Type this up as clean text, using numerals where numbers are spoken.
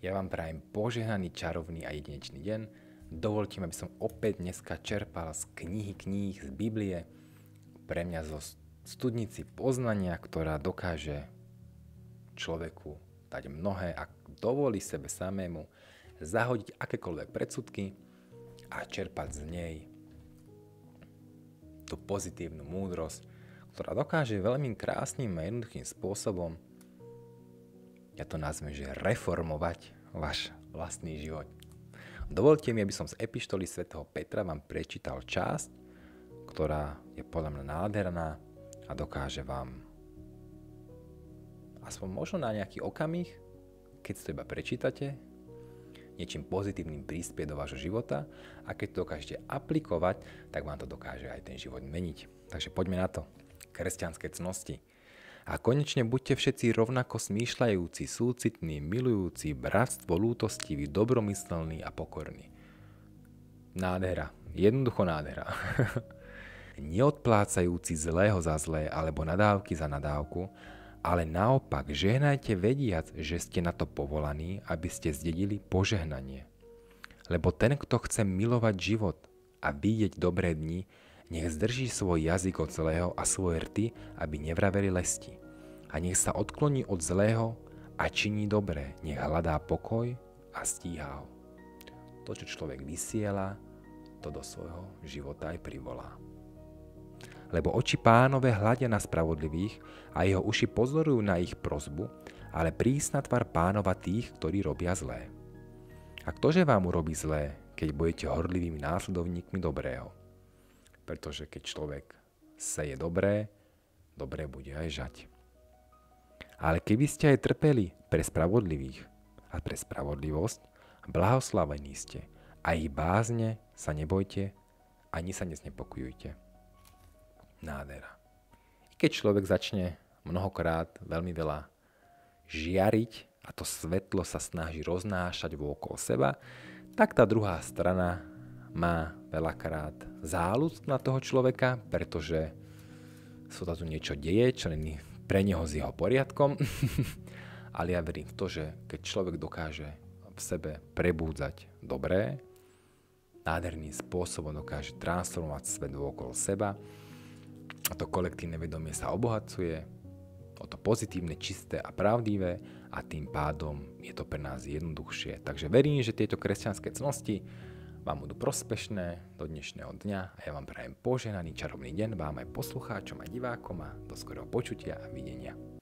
Ja vám prajem požehnaný, čarovný a jedinečný deň. Dovoľte mi, aby som opäť dneska čerpal z kníh, z Biblie, pre mňa zo studnici poznania, ktorá dokáže človeku dať mnohé a dovolí sebe samému zahodiť akékoľvek predsudky a čerpať z nej tú pozitívnu múdrosť, ktorá dokáže veľmi krásnym a jednoduchým spôsobom, ja to nazvem, že reformovať váš vlastný život. Dovolte mi, aby som z epištoly svätého Petra vám prečítal časť, ktorá je podľa mňa nádherná a dokáže vám aspoň možno na nejaký okamih, keď si to iba prečítate, niečím pozitívnym prispieť do vášho života a keď to dokážete aplikovať, tak vám to dokáže aj ten život meniť. Takže poďme na to. Kresťanské cnosti. A konečne buďte všetci rovnako smýšľajúci, súcitní, milujúci, bratstvo, lútostiví, dobromyslní a pokorní. Nádhera. Jednoducho nádhera. Neodplácajúci zlého za zlé alebo nadávky za nadávku, ale naopak žehnajte vediac, že ste na to povolaní, aby ste zdedili požehnanie. Lebo ten, kto chce milovať život a vidieť dobré dni, nech zdrží svoj jazyk od zlého a svoje rty, aby nevraveli lesti. A nech sa odkloní od zlého a činí dobré, nech hľadá pokoj a stíha ho. To, čo človek vysiela, to do svojho života aj privolá. Lebo oči Pánove hľadia na spravodlivých a jeho uši pozorujú na ich prosbu, ale prísna tvár Pánova tých, ktorí robia zlé. A ktože vám urobí zlé, keď budete horlivými následovníkmi dobrého? Pretože keď človek seje dobré, dobré bude aj žať. Ale keby ste aj trpeli pre spravodlivých a pre spravodlivosť, blahoslavení ste a ich bázne sa nebojte, ani sa neznepokojujte. Nádhera. I keď človek začne mnohokrát veľmi veľa žiariť a to svetlo sa snaží roznášať okolo seba, tak tá druhá strana má veľakrát záľud na toho človeka, pretože sa tu niečo deje, čo není pre neho s jeho poriadkom. Ale ja verím v to, že keď človek dokáže v sebe prebúdzať dobré, nádherným spôsobom dokáže transformovať svet okolo seba a to kolektívne vedomie sa obohacuje o to pozitívne, čisté a pravdivé a tým pádom je to pre nás jednoduchšie. Takže verím, že tieto kresťanské cnosti vám budú prospešné do dnešného dňa a ja vám prajem požehnaný čarovný deň vám aj poslucháčom a divákom a do skorého počutia a videnia.